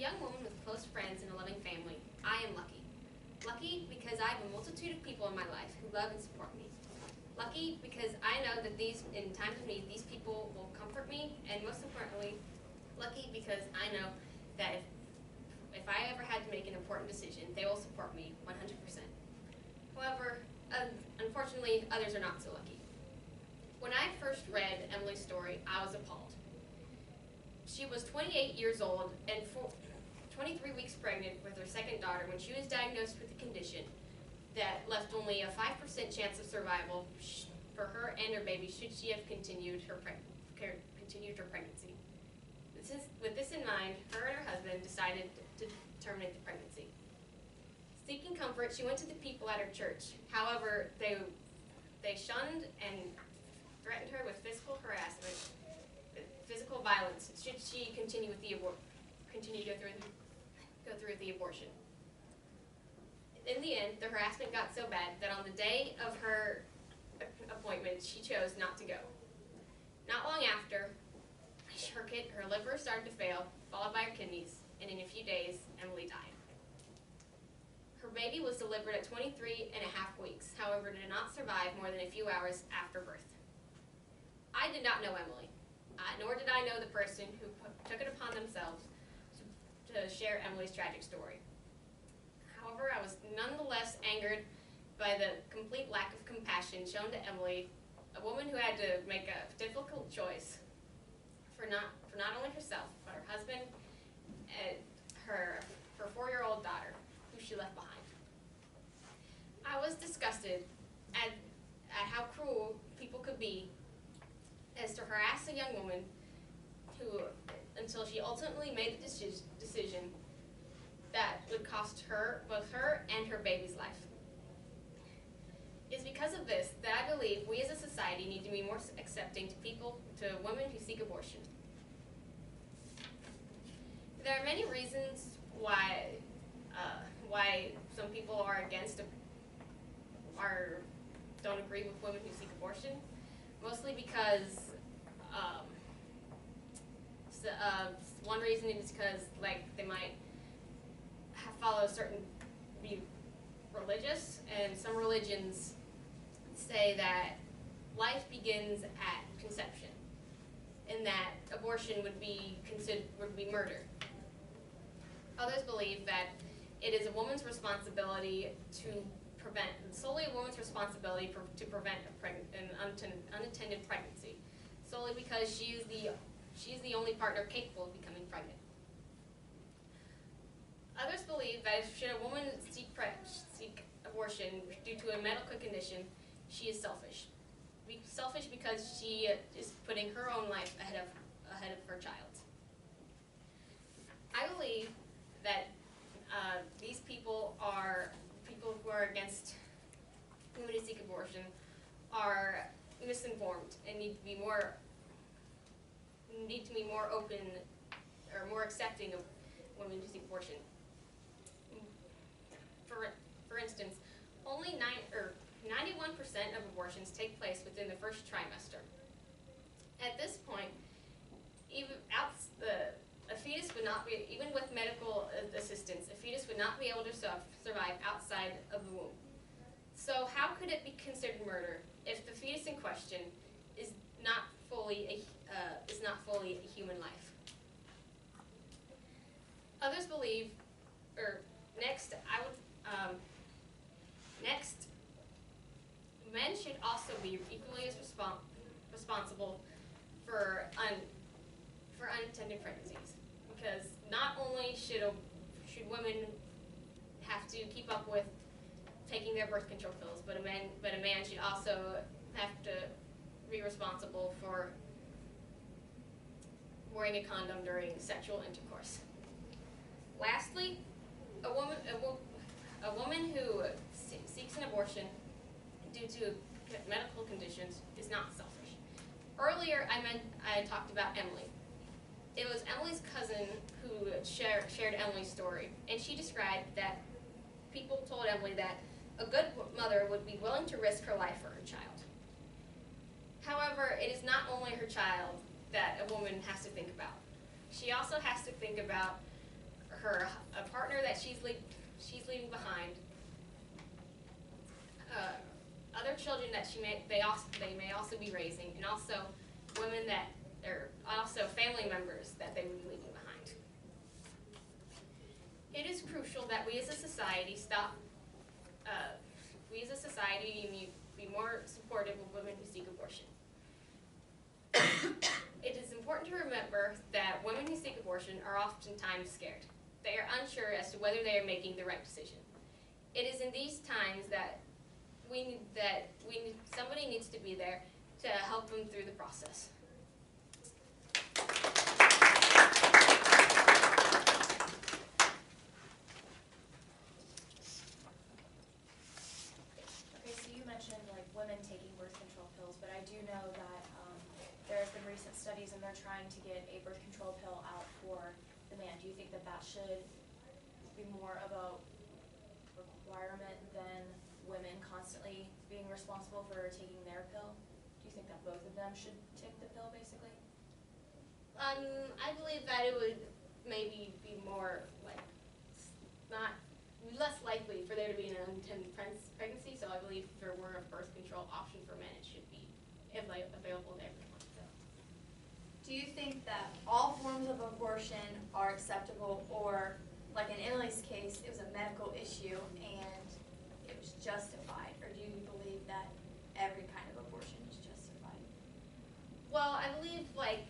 young woman with close friends and a loving family, I am lucky. Lucky because I have a multitude of people in my life who love and support me. Lucky because I know that in times of need, these people will comfort me, and most importantly, lucky because I know that if I ever had to make an important decision, they will support me 100%. However, unfortunately, others are not so lucky. When I first read Emily's story, I was appalled. She was 28 years old and 23 weeks pregnant with her second daughter when she was diagnosed with a condition that left only a 5% chance of survival for her and her baby should she have continued her pregnancy. With this in mind, her and her husband decided to terminate the pregnancy. Seeking comfort, she went to the people at her church. However, they shunned and threatened her with physical harassment, physical violence, should she continue with go through with the abortion. In the end, the harassment got so bad that on the day of her appointment, she chose not to go. Not long after, her liver started to fail, followed by her kidneys, and in a few days, Emily died. Her baby was delivered at 23 and a half weeks, however, did not survive more than a few hours after birth. I did not know Emily, nor did I know the person who took it upon themselves to share Emily's tragic story. However, I was nonetheless angered by the complete lack of compassion shown to Emily, a woman who had to make a difficult choice for not only herself, but her husband and her 4-year-old daughter, who she left behind. I was disgusted at how cruel people could be as to harass a young woman until she ultimately made the decision that would cost both her and her baby's life. It's because of this that I believe we as a society need to be more accepting to women who seek abortion. There are many reasons why some people are don't agree with women who seek abortion. Mostly because one reason is because they might follow be religious, and some religions say that life begins at conception, and that abortion would be murder. Others believe that it is solely a woman's responsibility to prevent an unattended pregnancy, solely because she is the only partner capable of becoming pregnant. Others believe that should a woman seek abortion due to a medical condition, she is selfish. Selfish because she is putting her own life ahead of her child's. I believe that these people who are against women who seek abortion are misinformed and need to be more open or more accepting of women who seek abortion. For instance, only 91% of abortions take place within the first trimester. At this point, a fetus would not be, even with medical assistance, a fetus would not be able to survive outside of the womb. So how could it be considered murder if the fetus in question is not fully a human life? Others believe, next, men should also be equally as responsible for unintended pregnancies, because not only should women have to keep up with taking their birth control pills, but a man should also have to be responsible for wearing a condom during sexual intercourse. Lastly, a woman who seeks an abortion due to medical conditions is not selfish. Earlier, I talked about Emily. It was Emily's cousin who shared Emily's story, and she described that people told Emily that a good mother would be willing to risk her life for her child. However, it is not only her child that a woman has to think about. She also has to think about a partner that she's leaving behind, other children that they may also be raising, and also women that are also family members that they would be leaving behind. It is crucial that we as a society be more supportive of women who seek abortion. It is important to remember that women who seek abortion are oftentimes scared. They are unsure as to whether they are making the right decision. It is in these times that somebody needs to be there to help them through the process. Okay, so you mentioned like women taking birth control pills, but I do know that there have been recent studies and they're trying to get a birth control pill out for the man. Do you think that that should be more about requirement than women constantly being responsible for taking their pill? Do you think that both of them should take the pill, basically? I believe that it would maybe be more less likely for there to be an unintended pregnancy. So I believe if there were a birth control option for men, it should be available to everyone. So. Do you think that all forms of abortion are acceptable, or like in Emily's case, it was a medical issue and it was justified, or do you believe that every kind of abortion is justified? Well, I believe like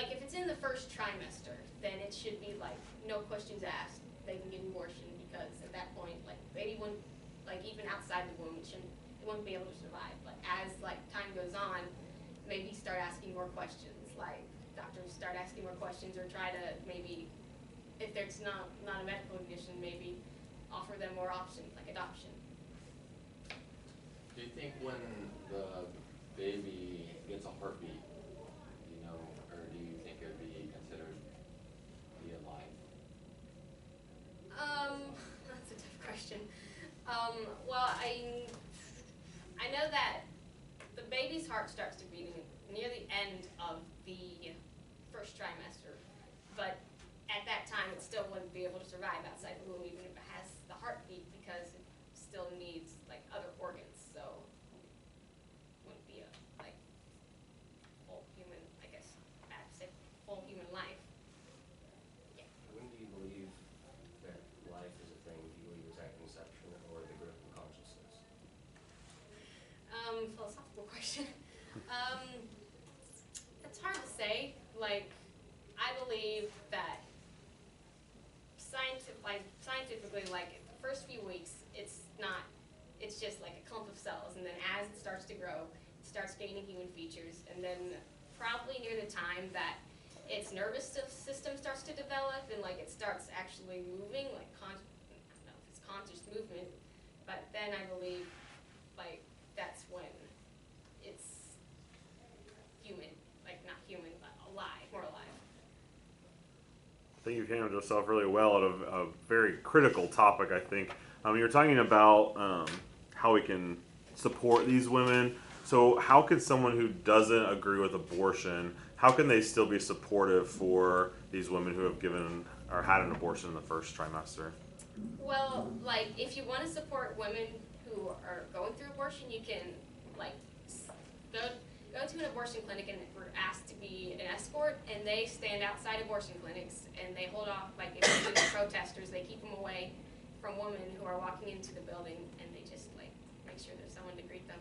if it's in the first trimester, then it should be like no questions asked. They can get an abortion because at that point, like baby wouldn't, like even outside the womb, it wouldn't be able to survive. But as like time goes on, maybe start asking more questions. Like doctors start asking more questions, or try to maybe, if there's not a medical condition, maybe offer them more options like adoption. Do you think when the baby gets a heartbeat, or do you think it would be considered to be alive? That's a tough question. Well, I know that the baby's heart starts to beat near the end of the first trimester, but at that time it still wouldn't be able to survive outside the womb, even if it has the heartbeat, because it still needs like other organs. So it wouldn't be a full human, I guess I'd say full human life. Yeah. When do you believe that life is a thing? Do you believe it's at conception or the growth of consciousness? Philosophical question. It's hard to say. Like, I believe that scientifically, like the first few weeks, it's just like a clump of cells, and then as it starts to grow, it starts gaining human features, and then probably near the time that its nervous system starts to develop, and like it starts actually moving, like I don't know if it's conscious movement, but then I believe like that's when it's human, like not human, but alive, more alive. I think you've handled yourself really well at a very critical topic, I think. You're talking about how we can support these women. So how can someone who doesn't agree with abortion, how can they still be supportive for these women who have given or had an abortion in the first trimester? Well, like if you want to support women who are going through abortion, you can like go to an abortion clinic and we're asked to be an escort, and they stand outside abortion clinics and they hold off, like if they're the protesters, they keep them away from women who are walking into the building, and they just like make sure there's someone to greet them.